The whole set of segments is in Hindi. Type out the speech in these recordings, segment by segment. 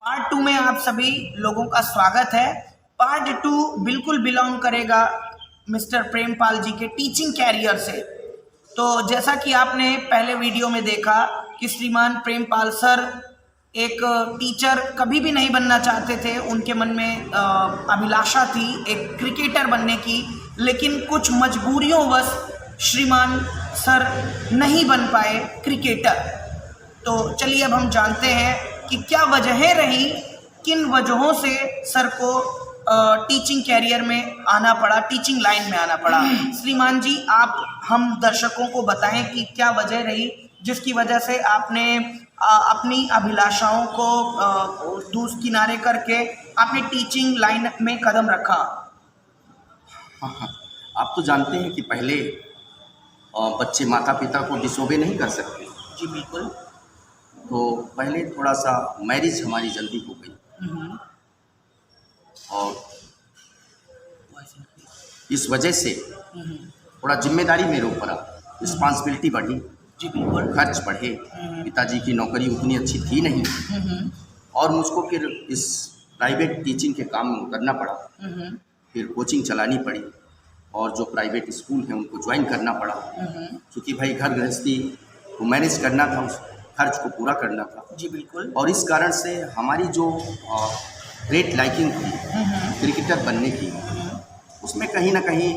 पार्ट 2 में आप सभी लोगों का स्वागत है। पार्ट 2 बिल्कुल बिलोंग करेगा मिस्टर प्रेमपाल जी के टीचिंग कैरियर से। तो जैसा कि आपने पहले वीडियो में देखा कि श्रीमान प्रेमपाल सर एक टीचर कभी भी नहीं बनना चाहते थे, उनके मन में अभिलाषा थी एक क्रिकेटर बनने की, लेकिन कुछ मजबूरियों वश श्रीमान सर नहीं बन पाए क्रिकेटर। तो चलिए अब हम जानते हैं कि क्या वजहें रही, किन वजहों से सर को टीचिंग कैरियर में आना पड़ा, टीचिंग लाइन में आना पड़ा। श्रीमान जी, आप हम दर्शकों को बताएं कि क्या वजह रही जिसकी वजह से आपने अपनी अभिलाषाओं को दूर किनारे करके आपने टीचिंग लाइन में कदम रखा। हाँ, आप तो जानते हैं कि पहले बच्चे माता पिता को डिसोबे नहीं कर सकते। जी बिल्कुल। तो पहले थोड़ा सा मैरिज हमारी जल्दी हो गई और इस वजह से थोड़ा जिम्मेदारी मेरे ऊपर आ, रिस्पॉन्सिबिलिटी बढ़ी। जी बिल्कुल। खर्च बढ़े। पिताजी की नौकरी उतनी अच्छी थी नहीं और मुझको फिर इस प्राइवेट टीचिंग के काम में उतरना पड़ा। फिर कोचिंग चलानी पड़ी और जो प्राइवेट स्कूल हैं उनको ज्वाइन करना पड़ा, क्योंकि भाई घर गृहस्थी को मैनेज करना था, उस खर्च को पूरा करना था। जी बिल्कुल। और इस कारण से हमारी जो ग्रेट लाइकिंग थी क्रिकेटर बनने की, उसमें कहीं ना कहीं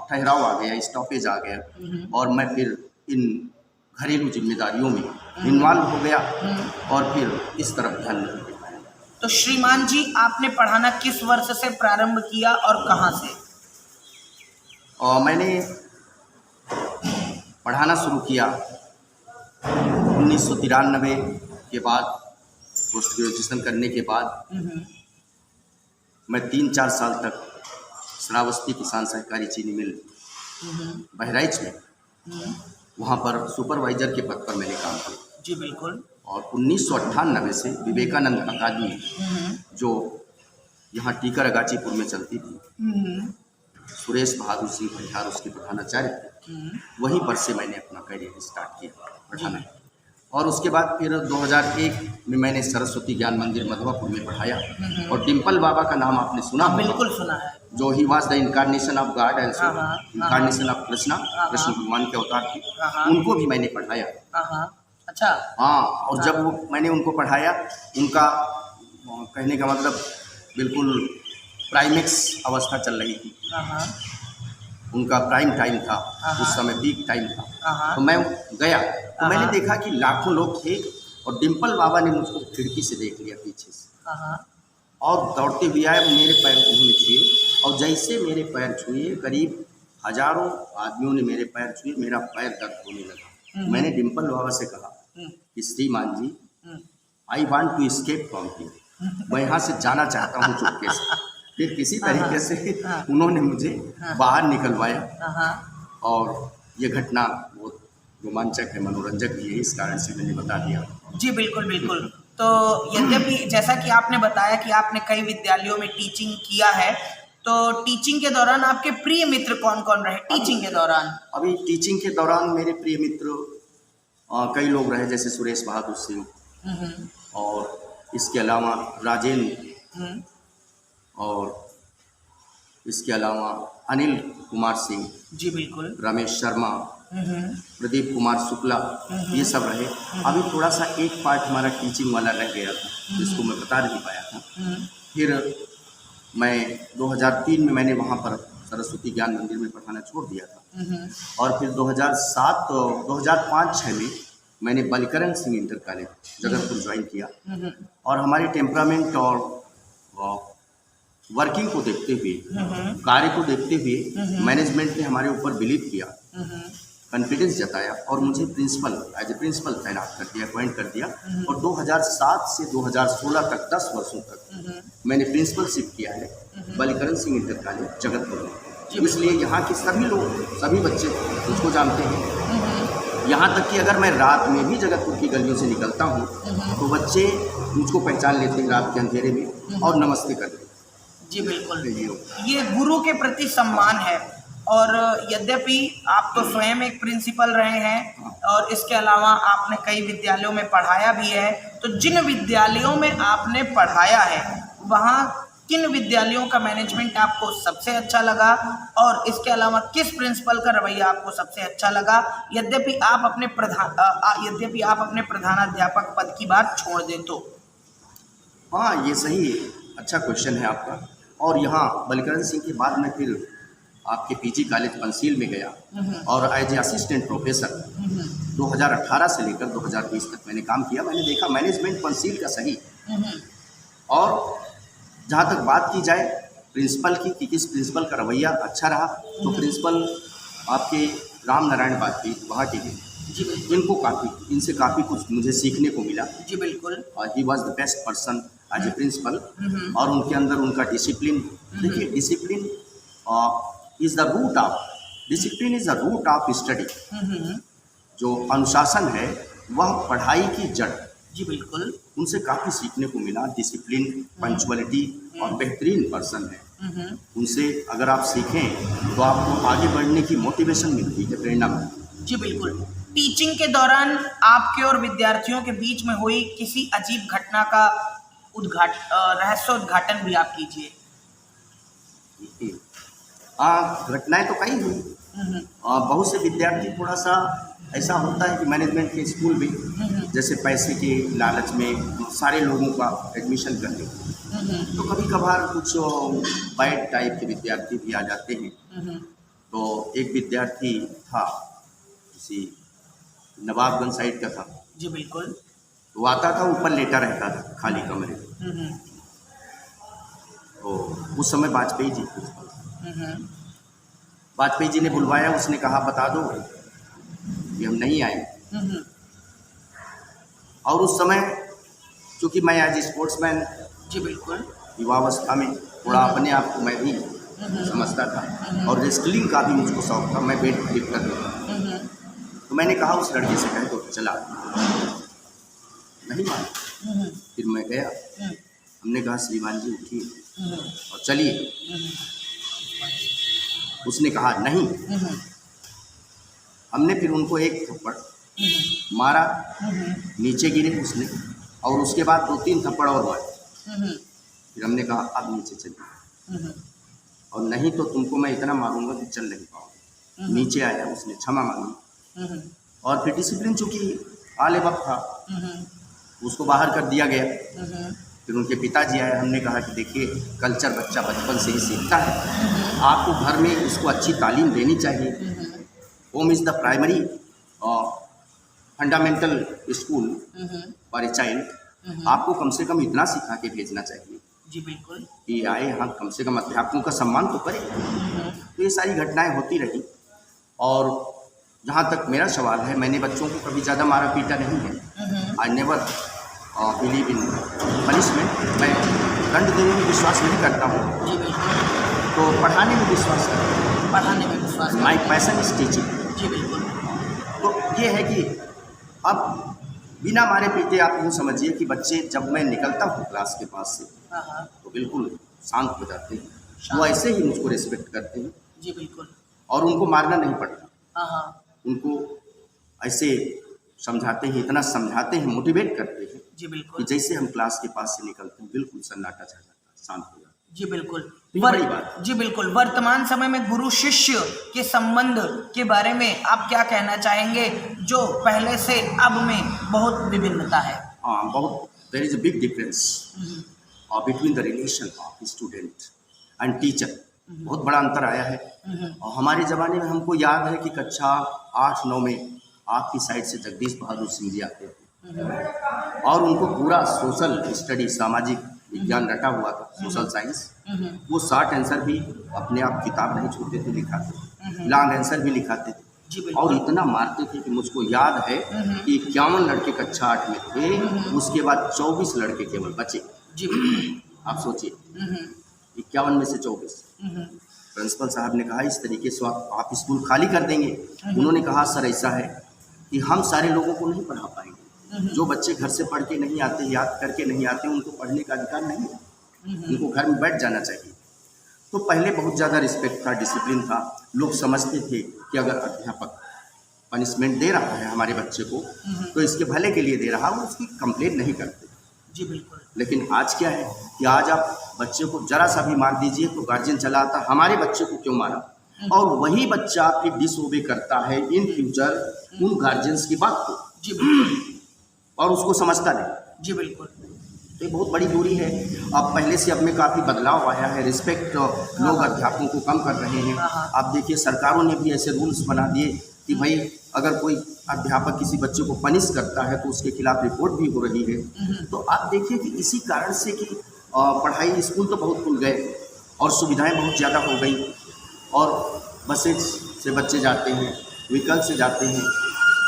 ठहराव आ गया, स्टॉपेज आ गया और मैं फिर इन घरेलू जिम्मेदारियों में इन्वॉल्व हो गया और फिर इस तरफ ध्यान नहीं दे पाया। तो श्रीमान जी, आपने पढ़ाना किस वर्ष से प्रारंभ किया और कहाँ से? मैंने पढ़ाना शुरू किया 1993 के बाद, पोस्ट ग्रेजुएशन करने के बाद मैं 3-4 साल तक श्रावस्ती किसान सहकारी चीनी मिल बहराइच में, वहाँ पर सुपरवाइजर के पद पर मैंने काम किया। जी बिल्कुल। और 1998 से विवेकानंद अकादमी जो यहाँ टीकर गाजीपुर में चलती थी, सुरेश बहादुर सिंह परिहार उसके प्रधानाचार्य थे, वहीं पर से मैंने अपना करियर स्टार्ट किया पढ़ाना। और उसके बाद फिर 2001 में मैंने सरस्वती ज्ञान मंदिर मधवापुर में पढ़ाया और डिम्पल बाबा का नाम आपने सुना होगा। बिल्कुल सुना है। जो he was the incarnation of God and incarnation of Krishna, Krishna भगवान के अवतार थे, उनको भी मैंने पढ़ाया। अच्छा। हाँ, और जब मैंने उनको पढ़ाया, उनका कहने का मतलब बिल्कुल प्राइमेक्स अवस्था चल रही थी, उनका प्राइम टाइम था, उस समय पीक टाइम था। तो मैं गया तो मैंने देखा कि लाखों लोग थे और डिम्पल बाबा ने मुझको खिड़की से देख लिया पीछे से और दौड़ते हुए आए, मेरे पैर उन्होंने छुए और जैसे मेरे पैर छुए, करीब हजारों आदमियों ने मेरे पैर छुए, मेरा पैर दर्द होने लगा। मैंने डिम्पल बाबा से कहा कि श्रीमान ji, I want to escape from here, मैं यहाँ से जाना चाहता हूँ चुपके से। फिर किसी तरीके से उन्होंने मुझे बाहर निकलवाया और ये घटना बहुत रोमांचक है, मनोरंजक भी है, इस कारण से मैंने बता दिया। जी बिल्कुल बिल्कुल। तो यद्यपि जैसा कि आपने बताया कि आपने कई विद्यालयों में टीचिंग किया है, तो टीचिंग के दौरान आपके प्रिय मित्र कौन कौन रहे टीचिंग के दौरान? अभी टीचिंग के दौरान मेरे प्रिय मित्र कई लोग रहे, जैसे सुरेश बहादुर सिंह और इसके अलावा राजेंद्र और इसके अलावा अनिल कुमार सिंह, जी बिल्कुल, रमेश शर्मा, प्रदीप कुमार शुक्ला, ये सब रहे। अभी थोड़ा सा एक पार्ट हमारा टीचिंग वाला रह गया था, जिसको मैं बता नहीं पाया था। फिर मैं 2003 में मैंने वहाँ पर सरस्वती ज्ञान मंदिर में पढ़ाना छोड़ दिया था और फिर 2005-06 में मैंने Balkaran Singh inter college Jagatpur join किया और हमारे टेम्परामेंट और वर्किंग को देखते हुए, कार्य को देखते हुए मैनेजमेंट ने हमारे ऊपर बिलीव किया, कॉन्फिडेंस जताया और मुझे एज ए प्रिंसिपल तैनात कर दिया, अपॉइंट कर दिया। और 2007 से 2016 तक 10 वर्षों तक मैंने प्रिंसिपलशिप किया है बलकरण सिंह इंटर कॉलेज जगतपुर में। इसलिए यहाँ के सभी लोग, सभी बच्चे मुझको जानते हैं। यहाँ तक कि अगर मैं रात में भी जगतपुर की गलियों से निकलता हूँ तो बच्चे मुझको पहचान लेते हैं रात के अंधेरे में और नमस्ते करते हैं। जी बिल्कुल, ये गुरु के प्रति सम्मान है। और यद्यपि आप तो स्वयं एक प्रिंसिपल रहे हैं और इसके अलावा आपने कई विद्यालयों में पढ़ाया भी है। तो जिन विद्यालयों में आपने पढ़ाया है वहाँ किन विद्यालयों का मैनेजमेंट आपको सबसे अच्छा लगा, और इसके अलावा किस प्रिंसिपल का रवैया आपको सबसे अच्छा लगा, यद्यपि आप अपने प्रधानाध्यापक पद की बात छोड़ दें तो? हाँ, ये सही अच्छा क्वेश्चन है आपका। और यहाँ बलकरण सिंह के बाद में फिर आपके पीजी कॉलेज पंसील में गया और एज ए असिस्टेंट प्रोफेसर 2018 से लेकर 2020 तक मैंने काम किया। मैंने देखा मैनेजमेंट पंसील का सही। और जहाँ तक बात की जाए प्रिंसिपल की कि किस प्रिंसिपल का रवैया अच्छा रहा, तो प्रिंसिपल आपके राम नारायण बागची वहाँ के हैं। इनसे काफ़ी कुछ मुझे सीखने को मिला। जी बिल्कुल। He was the best person as a principal. और उनके अंदर उनका डिसिप्लिन, देखिए discipline is the root of study. जो अनुशासन है वह पढ़ाई की जड़। जी बिल्कुल। उनसे काफ़ी सीखने को मिला। डिसिप्लिन, पंक्चुअलिटी और बेहतरीन पर्सन है। उनसे अगर आप सीखें तो आपको आगे बढ़ने की मोटिवेशन मिलती है, प्रेरणा मिलती है। जी बिल्कुल। टीचिंग के दौरान आपके और विद्यार्थियों के बीच में हुई किसी अजीब घटना का रहस्योद्घाटन भी आप कीजिए। घटनाएं तो कई हुई। बहुत से विद्यार्थी थोड़ा सा ऐसा होता है कि मैनेजमेंट के स्कूल में जैसे पैसे के लालच में सारे लोगों का एडमिशन कर लेते, तो कभी कभार कुछ बैड टाइप के विद्यार्थी भी आ जाते हैं। तो एक विद्यार्थी था, किसी नवाबगंज साइड का था। जी बिल्कुल। वो आता था, ऊपर लेटा रहता था खाली कमरे में। तो उस समय वाजपेयी जी वाजपेयी जी ने बुलवाया। उसने कहा बता दो कि हम नहीं आए। और उस समय चूँकि मैं एज ए स्पोर्ट्समैन, जी बिल्कुल, युवावस्था में थोड़ा अपने आप को मैं भी समझता था और रेसलिंग का भी मुझको शौक था। मैं वेट लिफ्ट कर लेता था। तो मैंने कहा उस लड़के से कहे तो चला, नहीं माना। फिर मैं गया, हमने कहा श्रीमान जी उठिए और चलिए। उसने कहा नहीं। हमने फिर उनको एक थप्पड़ मारा, नीचे गिरे उसने, और उसके बाद 2-3 थप्पड़ और मारे। फिर हमने कहा अब नीचे चलिए, और नहीं तो तुमको मैं इतना मारूंगा कि चल नहीं पाओगे। नीचे आया, उसने क्षमा मांगी, और फिर डिसिप्लिन चूँकि आले वक्त था उसको बाहर कर दिया गया। फिर उनके पिताजी आए। हमने कहा कि देखिए कल्चर बच्चा बचपन से ही सीखता है, आपको घर में उसको अच्छी तालीम देनी चाहिए। Home is the primary fundamental school for a child. आपको कम से कम इतना सिखा के भेजना चाहिए। जी बिल्कुल। कि आए हम कम से कम अध्यापकों का सम्मान तो करें। तो ये सारी घटनाएं होती रही। और जहाँ तक मेरा सवाल है, मैंने बच्चों को कभी ज़्यादा मारा पीटा नहीं है। I never believe in punishment. मैं दंड देने में विश्वास नहीं करता हूँ। जी बिल्कुल। तो पढ़ाने में विश्वास करता हूँ। पढ़ाने में विश्वास। My passion is teaching. जी बिल्कुल। तो ये है कि अब बिना मारे पीटे आप यूँ समझिए कि बच्चे जब मैं निकलता हूँ क्लास के पास से तो बिल्कुल शांत हो जाते हैं। वो ऐसे ही मुझको रिस्पेक्ट करते हैं। जी बिल्कुल। और उनको मारना नहीं पड़ता। हाँ। उनको ऐसे समझाते हैं, इतना समझाते हैं, मोटिवेट करते हैं जी बिल्कुल। कि जैसे हम क्लास के पास से निकलते हैं बिल्कुल सन्नाटा छा जाता है, शांत हो जाता है। जी बिल्कुल। बड़ी बात। जी बिल्कुल। वर्तमान समय में गुरु शिष्य के संबंध के बारे में आप क्या कहना चाहेंगे, जो पहले से अब में बहुत विभिन्नता है? हाँ, बहुत there is a big difference between the relation of student and teacher. बहुत बड़ा अंतर आया है। और हमारे ज़माने में हमको याद है कि कक्षा 8-9 में आपकी साइड से जगदीश बहादुर सिंह जी आते थे और उनको पूरा सोशल स्टडी, सामाजिक विज्ञान रटा हुआ था, सोशल साइंस। वो शॉर्ट आंसर भी अपने आप किताब नहीं छूते थे, लिखाते थे। लॉन्ग आंसर भी लिखाते थे और इतना मारते थे कि मुझको याद है कि 51 लड़के कक्षा 8 में थे, उसके बाद 24 लड़के केवल बचे। आप सोचिए, 51 में से 24। प्रिंसिपल साहब ने कहा इस तरीके से आप स्कूल खाली कर देंगे। उन्होंने कहा सर ऐसा है कि हम सारे लोगों को नहीं पढ़ा पाएंगे। जो बच्चे घर से पढ़ के नहीं आते, याद करके नहीं आते, उनको पढ़ने का अधिकार नहीं है। उनको घर में बैठ जाना चाहिए। तो पहले बहुत ज़्यादा रिस्पेक्ट था, डिसिप्लिन था। लोग समझते थे कि अगर अध्यापक पनिशमेंट दे रहा है हमारे बच्चे को, तो इसके भले के लिए दे रहा है, उसकी कंप्लेन नहीं करते। जी बिल्कुल। लेकिन आज क्या है कि आज आप बच्चे को जरा सा भी मार दीजिए तो गार्जियन चला आता, हमारे बच्चे को क्यों मारा, और वही बच्चा फिर डिसओबे करता है इन फ्यूचर उन गार्जियंस की बात को। जी बिल्कुल। और उसको समझता नहीं। जी बिल्कुल। तो ये बहुत बड़ी दूरी है। अब पहले से अब में काफ़ी बदलाव आया है, रिस्पेक्ट लोग अध्यापकों को कम कर रहे हैं। आप देखिए सरकारों ने भी ऐसे रूल्स बना दिए कि भाई अगर कोई अध्यापक किसी बच्चे को पनिश करता है तो उसके खिलाफ रिपोर्ट भी हो रही है। तो आप देखिए कि इसी कारण से कि पढ़ाई स्कूल तो बहुत खुल गए और सुविधाएं बहुत ज़्यादा हो गई, और बसेज से बच्चे जाते हैं, व्हीकल से जाते हैं,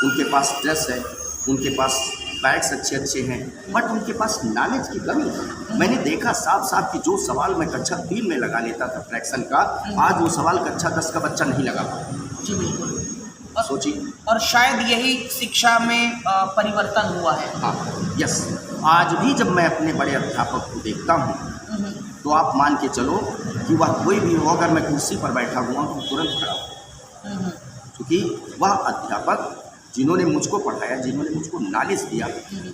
उनके पास ड्रेस है, उनके पास बैग्स अच्छे अच्छे हैं, बट उनके पास नॉलेज की कमी है। मैंने देखा साफ साफ कि जो सवाल मैं कक्षा 3 में लगा लेता था फ्रैक्शन का, आज वो सवाल कक्षा 10 का बच्चा नहीं लगा पाता। जी बिल्कुल। सोचिए। और शायद यही शिक्षा में परिवर्तन हुआ है। हाँ, यस। आज भी जब मैं अपने बड़े अध्यापक को देखता हूँ तो आप मान के चलो कि वह कोई भी हो, अगर मैं कुर्सी पर बैठा हुआ तो तुरंत खड़ा हूँ, क्योंकि वह अध्यापक जिन्होंने मुझको पढ़ाया, जिन्होंने मुझको नॉलेज दिया,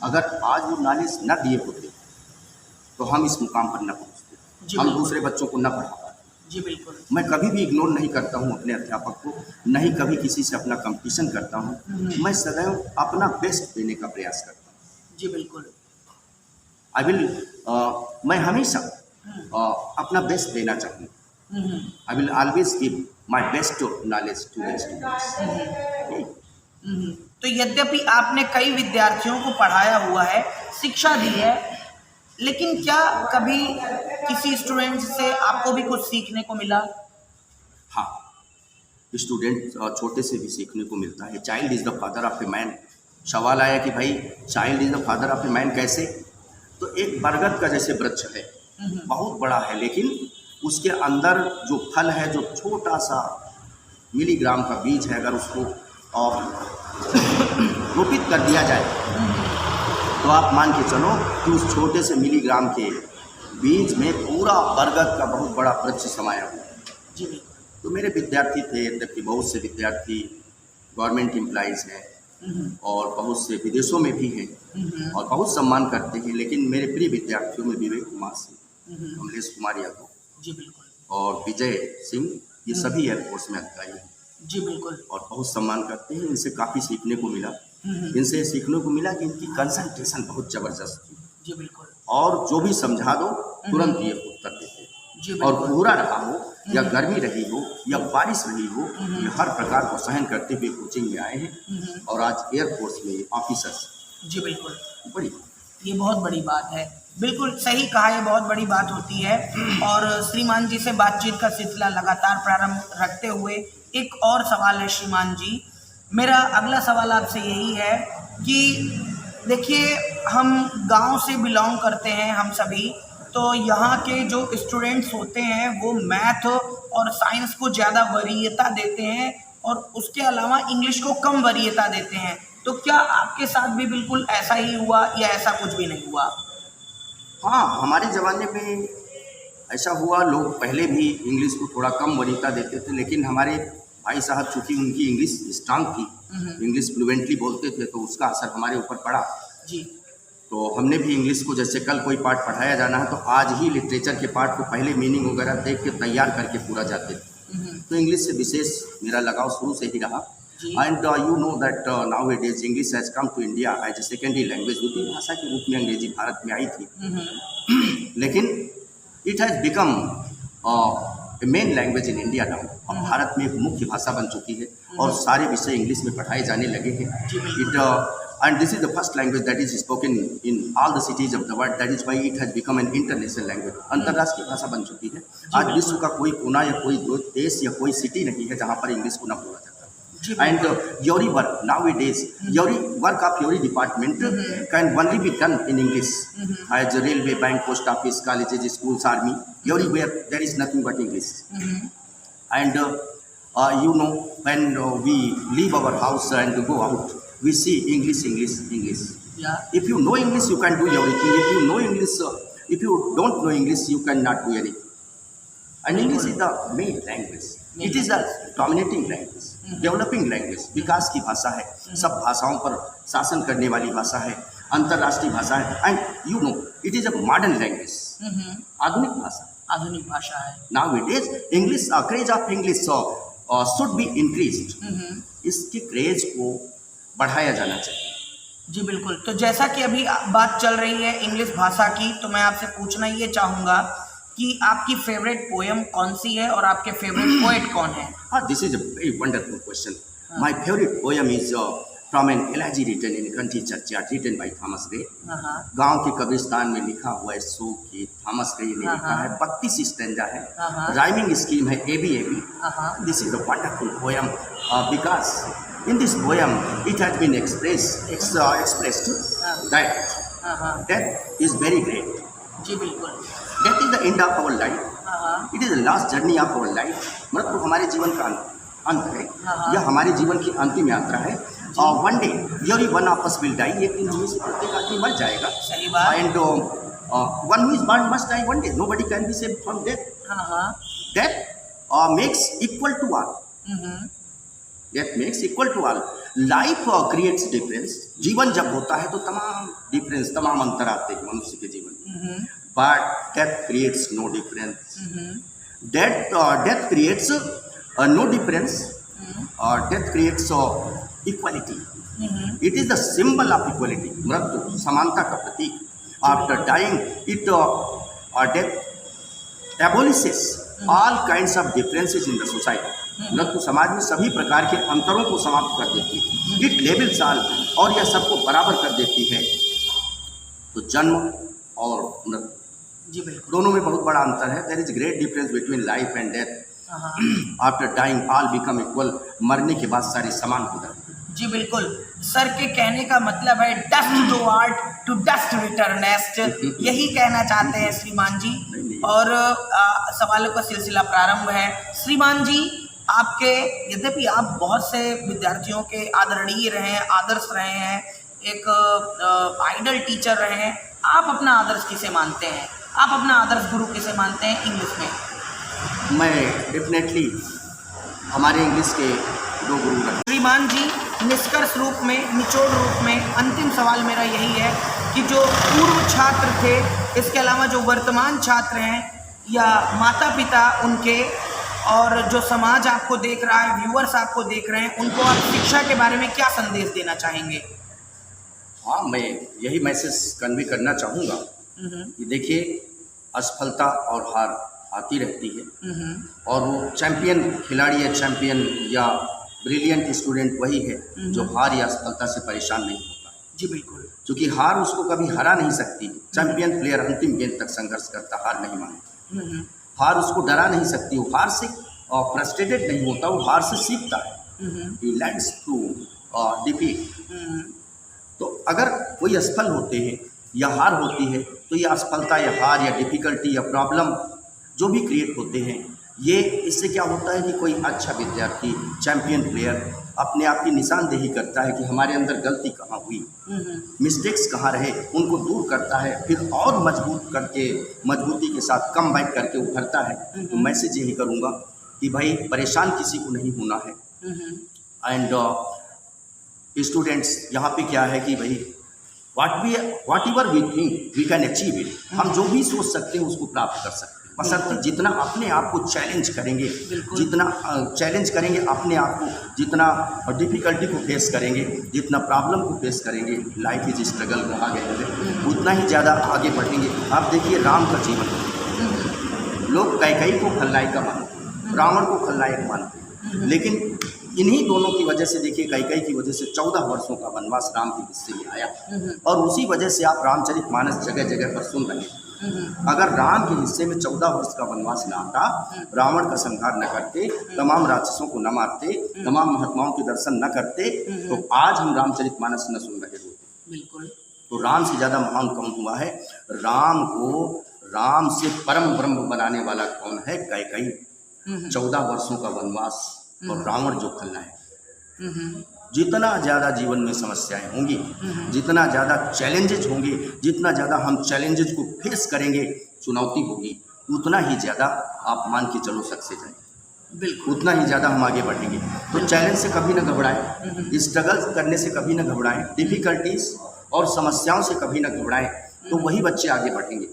अगर आज वो नॉलेज न दिए होते तो हम इस मुकाम पर न पहुँचते, हम दूसरे बच्चों को न पढ़ा पाते। जी बिल्कुल। मैं कभी भी इग्नोर नहीं करता हूँ अपने अध्यापक को, नहीं कभी किसी से अपना कंपटीशन करता हूँ, मैं सदैव अपना बेस्ट देने का प्रयास करता हूँ। जी बिल्कुल। मैं हमेशा अपना बेस्ट देना चाहूँगा। I will always give my best knowledge to the students. तो यद्यपि आपने कई विद्यार्थियों को पढ़ाया हुआ है, शिक्षा दी है, लेकिन क्या कभी किसी स्टूडेंट से आपको भी कुछ सीखने को मिला? हाँ, स्टूडेंट छोटे से भी सीखने को मिलता है। Child is the father of a man. सवाल आया कि भाई child is the father of a man कैसे? तो एक बरगद का जैसे वृक्ष है, बहुत बड़ा है, लेकिन उसके अंदर जो फल है, जो छोटा सा मिलीग्राम का बीज है, अगर उसको रोपित कर दिया जाए तो आप मान के चलो कि उस छोटे से मिलीग्राम के बीज में पूरा बरगद का बहुत बड़ा वृक्ष समाया हुआ है। जी। तो मेरे विद्यार्थी थे, यद्यपि बहुत से विद्यार्थी गवर्नमेंट एम्प्लॉइज़ हैं और बहुत से विदेशों में भी हैं और बहुत सम्मान करते हैं, लेकिन मेरे प्रिय विद्यार्थियों में विवेक कुमार सिंह, कमलेश कुमार यादव, जी बिल्कुल, और विजय सिंह, ये सभी एयरफोर्स में अधिकारी हैं। जी बिल्कुल। और बहुत सम्मान करते हैं। इनसे काफ़ी सीखने को मिला। इनसे सीखने को मिला कि इनकी कंसंट्रेशन बहुत ज़बरदस्त थी। जी बिल्कुल। और जो भी समझा दो तुरंत ये उत्तर देते। जी और कोहरा रहा हो या गर्मी रही हो या बारिश रही हो, ये हर प्रकार को सहन करते हुए कोचिंग में आए हैं और आज एयरफोर्स में ऑफिसर्स। जी बिल्कुल। बड़ी ये बहुत बड़ी बात है, बिल्कुल सही कहा, ये बहुत बड़ी बात होती है। और श्रीमान जी से बातचीत का सिलसिला लगातार प्रारंभ रखते हुए एक और सवाल है श्रीमान जी, मेरा अगला सवाल आपसे यही है कि देखिए हम गांव से बिलोंग करते हैं हम सभी, तो यहाँ के जो स्टूडेंट्स होते हैं वो मैथ और साइंस को ज़्यादा वरीयता देते हैं और उसके अलावा इंग्लिश को कम वरीयता देते हैं। तो क्या आपके साथ भी बिल्कुल ऐसा ही हुआ या ऐसा कुछ भी नहीं हुआ? हाँ, हमारे ज़माने में ऐसा हुआ। लोग पहले भी इंग्लिश को थोड़ा कम वरीयता देते थे, लेकिन हमारे भाई साहब चूँकि उनकी इंग्लिश स्ट्रांग थी, इंग्लिश फ्लुएंटली बोलते थे, तो उसका असर हमारे ऊपर पड़ा। जी। तो हमने भी इंग्लिश को, जैसे कल कोई पार्ट पढ़ाया जाना है तो आज ही लिटरेचर के पार्ट को पहले मीनिंग वगैरह देख के तैयार करके पूरा जाते थे। तो इंग्लिश से विशेष मेरा लगाव शुरू से ही रहा। And you know that now it is English has come to India as a secondary language. द्वितीय भाषा के रूप में अंग्रेजी भारत में आई थी, लेकिन it has become main language in India now. अब भारत में एक मुख्य भाषा बन चुकी है और सारे विषय इंग्लिश में पढ़ाए जाने लगे हैं। And this is the first language that is spoken in all the cities of the world. That is why it has become an international language. अंतर्राष्ट्रीय भाषा बन चुकी है। आज विश्व का कोई कोना या कोई देश या कोई सिटी नहीं है जहाँ पर इंग्लिश को न बोला जाता। And your work nowadays, your work of your department can only be done in English. As a railway, bank, post office, colleges, schools, army, everywhere there is nothing but English. And you know, when we leave our house and go out, we see English, English, English. Yeah. If you know English, you can do everything. If you know English, if you don't know English, you cannot do anything. And English is the main language. It is the dominating language. Developing language, विकास की भाषा है, सब भाषाओं पर शासन करने वाली भाषा है, अंतर्राष्ट्रीय भाषा है, and you no it is a modern language, आधुनिक भाषा, आधुनिक भाषा है। Now it is English, craze of English should be increased, इसके क्रेज को बढ़ाया जाना चाहिए। जी बिल्कुल। तो जैसा कि अभी बात चल रही है इंग्लिश भाषा की, तो मैं आपसे पूछना ये चाहूँगा कि आपकी फेवरेट पोएम कौन सी है और आपके फेवरेट पोएट कौन है? This is a very wonderful question. My favourite poem is from an elegy written in country churchyard written by Thomas Gray. गांव के कब्रिस्तान में लिखा हुआ है, सो कि थॉमस ग्रे ने लिखा है, 32 स्टैंजा है, राइमिंग स्कीम है AB. This is a wonderful poem because in this poem it has been expressed that death is very great. जी बिल्कुल। Death is the end of our life. It is the last journey of our life. मृत्यु हमारे जीवन का अंत है, यह हमारे जीवन की अंतिम यात्रा है। One day every one of us will die. एक दिन जिसमें प्रत्येक आदमी मर जाएगा। सही बात। And one who is born must die one day. Nobody can be saved from death. Death makes equal to all. Death makes equal to all. Life creates difference. जीवन जब होता है तो तमाम डिफरेंस, तमाम अंतर आते हैं मनुष्य के जीवन में। But death creates no difference. Death creates no difference. Death creates equality. It is the symbol of equality. मृत्यु समानता का प्रतीक। After dying, death abolishes all kinds of differences in the society. मृत्यु समाज में सभी प्रकार के अंतरों को समाप्त कर देती है। इट लेवल्स ऑल, और यह सबको बराबर कर देती है। तो जन्म और मृत्यु जी बिल्कुल, दोनों में बहुत बड़ा अंतर है। There is great difference between life and death. After dying all become equal, मरने के बाद सारे समान हो जाते हैं। जी बिल्कुल। सर के कहने का मतलब है dust to art to dust return nest, यही कहना चाहते हैं श्रीमान जी। और सवालों का सिलसिला प्रारंभ है। श्रीमान जी, आपके यद्यपि आप बहुत से विद्यार्थियों के आदरणीय रहे हैं, आदर्श रहे हैं, एक आइडल टीचर रहे हैं, आप अपना आदर्श किसे मानते हैं? आप अपना आदर्श गुरु किसे मानते हैं इंग्लिश में? मैं डेफिनेटली हमारे इंग्लिश के दो गुरु रहे। श्रीमान जी, निष्कर्ष रूप में, निचोड़ रूप में अंतिम सवाल मेरा यही है कि जो पूर्व छात्र थे, इसके अलावा जो वर्तमान छात्र हैं या माता पिता उनके, और जो समाज आपको देख रहा है, व्यूअर्स आपको देख रहे हैं, उनको आप शिक्षा के बारे में क्या संदेश देना चाहेंगे? हाँ, मैं यही मैसेज कन्वे करना चाहूँगा कि देखिए, असफलता और हार आती रहती है, और वो चैंपियन खिलाड़ी या चैंपियन या ब्रिलियंट स्टूडेंट वही है जो हार या असफलता से परेशान नहीं होता। जी बिल्कुल। क्योंकि हार उसको कभी हरा नहीं सकती। चैंपियन प्लेयर अंतिम गेंद तक संघर्ष करता, हार नहीं मानता। हार उसको डरा नहीं सकती, वो हार से फ्रस्ट्रेटेड नहीं होता, वो हार से सीखता है। He learns through defeat. तो अगर कोई असफल होते हैं या हार होती है, तो ये असफलता या हार या डिफ़िकल्टी या प्रॉब्लम जो भी क्रिएट होते हैं, ये इससे क्या होता है कि कोई अच्छा विद्यार्थी, चैंपियन प्लेयर अपने आप की निशानदेही करता है कि हमारे अंदर गलती कहाँ हुई, मिस्टेक्स कहाँ रहे, उनको दूर करता है, फिर और मजबूती के साथ कम बैक करके उभरता है। तो मैसेज यही करूँगा कि भाई परेशान किसी को नहीं होना है। एंड स्टूडेंट्स, यहाँ पे क्या है कि भाई whatever we think we can achieve it, हम जो भी सोच सकते हैं उसको प्राप्त कर सकते हैं, बशर्ते जितना अपने आप को चैलेंज करेंगे, जितना चैलेंज करेंगे अपने आप को, जितना डिफ़िकल्टी को फेस करेंगे, जितना प्रॉब्लम को फेस करेंगे, लाइफ इज स्ट्रगल कहा गया है, उतना ही ज़्यादा आगे बढ़ेंगे। आप देखिए राम का जीवन, लोग कैकेयी को खलनायिका मानते, रावण को खलनायक मानते, लेकिन इन्हीं दोनों की वजह से देखिए, कैकेयी की वजह से 14 वर्षों का वनवास राम के हिस्से में आया, और उसी वजह से आप रामचरितमानस जगह जगह पर सुन रहे हैं। अगर राम के हिस्से में 14 वर्ष का वनवास न आता, रावण का संहार न करते, तमाम राक्षसों को न मारते, तमाम महात्माओं के दर्शन न करते, तो आज हम रामचरितमानस न सुन रहे होते। बिल्कुल। तो राम से ज़्यादा महान कौन हुआ है? राम को राम से परम ब्रह्म बनाने वाला कौन है? कैकेयी। 14 वर्षों का वनवास और रावण जो खलनायक। जितना ज़्यादा जीवन में समस्याएं होंगी, जितना ज़्यादा चैलेंजेज होंगे, जितना ज़्यादा हम चैलेंजेज को फेस करेंगे, चुनौती होगी, उतना ही ज़्यादा आप मान के चलो सक्सेस हैं। बिल्कुल। उतना ही ज़्यादा हम आगे बढ़ेंगे। तो चैलेंज से कभी ना घबराएं, स्ट्रगल करने से कभी ना घबराएं, डिफ़िकल्टीज और समस्याओं से कभी ना घबराएं, तो वही बच्चे आगे बढ़ेंगे।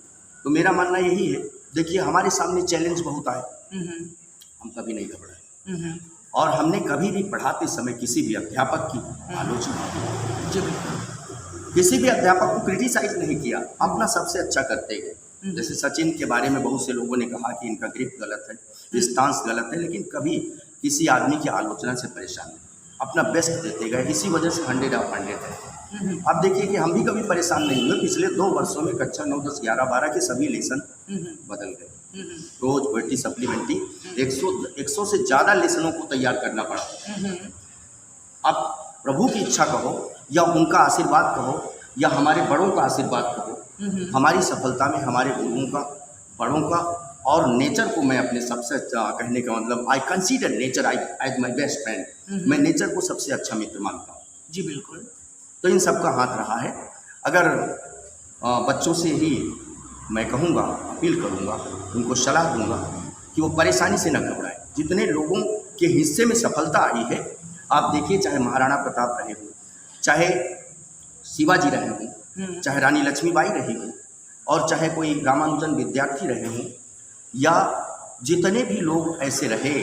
तो मेरा मानना यही है, देखिए हमारे सामने चैलेंज बहुत आए, हम कभी नहीं घबराए, और हमने कभी भी पढ़ाते समय किसी भी अध्यापक की आलोचना नहीं की, जी बिल्कुल। किसी भी अध्यापक को क्रिटिसाइज नहीं किया, अपना सबसे अच्छा करते गए। जैसे सचिन के बारे में बहुत से लोगों ने कहा कि इनका ग्रिप गलत है, स्टांस गलत है, लेकिन कभी किसी आदमी की आलोचना से परेशान नहीं, अपना बेस्ट देते गए। इसी वजह से 100 ऑफ 100 है। अब देखिए कि हम भी कभी परेशान नहीं हुए। पिछले 2 वर्षों में कक्षा 9, 10, 11, 12 के सभी लेसन बदल गए। रोज पोएट्री सप्लीमेंट्री 100 से ज़्यादा लेसनों को तैयार करना पड़ा। अब प्रभु की इच्छा कहो या उनका आशीर्वाद कहो या हमारे बड़ों का आशीर्वाद कहो, हमारी सफलता में हमारे गुरुओं का, बड़ों का और नेचर को मैं अपने सबसे कहने का मतलब I consider nature as my best friend. मैं नेचर को सबसे अच्छा मित्र मानता हूँ। जी बिल्कुल। तो इन सब का हाथ रहा है। अगर बच्चों से ही मैं कहूँगा, अपील करूँगा, उनको सलाह दूँगा कि वो परेशानी से न घबराएं। जितने लोगों के हिस्से में सफलता आई है, आप देखिए, चाहे महाराणा प्रताप रहे हों, चाहे शिवाजी रहे हों, चाहे रानी लक्ष्मीबाई रही हों, और चाहे कोई रामानुजन विद्यार्थी रहे हों, या जितने भी लोग ऐसे रहे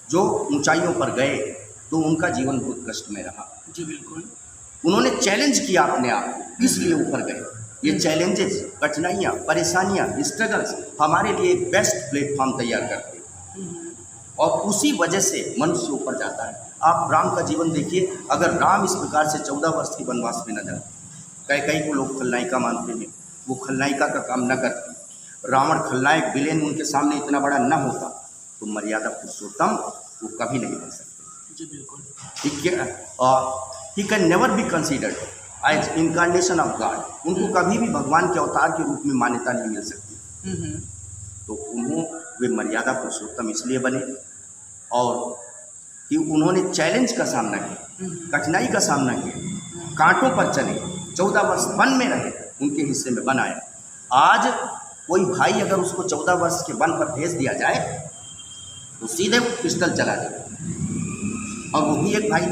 जो ऊंचाइयों पर गए, तो उनका जीवन बहुत कष्ट में रहा। जी बिल्कुल। उन्होंने चैलेंज किया अपने आप को, इसलिए ऊपर गए। ये चैलेंजेस, कठिनाइयाँ, परेशानियाँ, स्ट्रगल्स हमारे लिए एक बेस्ट प्लेटफॉर्म तैयार करते हैं, और उसी वजह से मनुष्य ऊपर जाता है। आप राम का जीवन देखिए, अगर राम इस प्रकार से 14 वर्ष की वनवास में न जाते, कई को लोग खलनायिका मानते हैं, वो खलनायिका का काम न करती, रावण खलनायक विलेन उनके सामने इतना बड़ा न होता, तो मर्यादा पुरुषोत्तम वो कभी नहीं बन सकते। जी बिल्कुल। He can never be considered as incarnation of God. उनको कभी भी भगवान के अवतार के रूप में मान्यता नहीं मिल सकती। तो वे मर्यादा पुरुषोत्तम इसलिए बने और कि उन्होंने चैलेंज का सामना किया, कठिनाई का सामना किया, कांटों पर चले, 14 वर्ष वन में रहे, उनके हिस्से में वन आया। आज कोई भाई अगर उसको 14 वर्ष के वन पर भेज दिया जाए तो सीधे पिस्टल चला जाए, और वो भी एक भाई।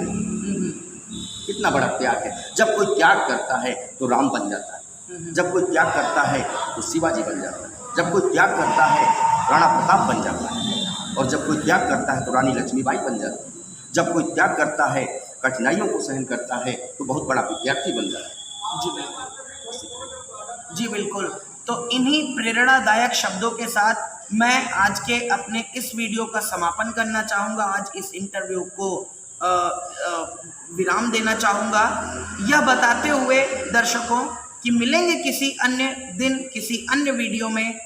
कितना बड़ा त्याग है। जब कोई त्याग करता है तो राम बन जाता है, जब कोई त्याग करता है तो शिवाजी बन जाता है, जब कोई त्याग करता है राणा प्रताप बन जाता है, और जब कोई त्याग करता है तो रानी लक्ष्मीबाई बन जाती है, जब कोई त्याग करता है, कठिनाइयों को सहन करता है, तो बहुत बड़ा विद्यार्थी बन जाता है। जी बिल्कुल। जी बिल्कुल। तो इन्हीं प्रेरणादायक शब्दों के साथ मैं आज के अपने इस वीडियो का समापन करना चाहूँगा। आज इस इंटरव्यू को विराम देना चाहूँगा, यह बताते हुए दर्शकों कि मिलेंगे किसी अन्य दिन किसी अन्य वीडियो में।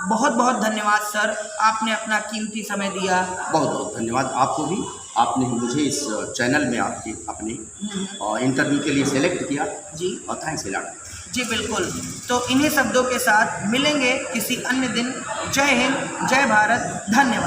बहुत बहुत धन्यवाद सर, आपने अपना कीमती समय दिया। बहुत बहुत धन्यवाद आपको भी, आपने मुझे इस चैनल में आपके अपने इंटरव्यू के लिए सेलेक्ट किया। जी, और थैंक्स अ लॉट। जी बिल्कुल। तो इन्हीं शब्दों के साथ मिलेंगे किसी अन्य दिन। जय हिंद, जय भारत, धन्यवाद।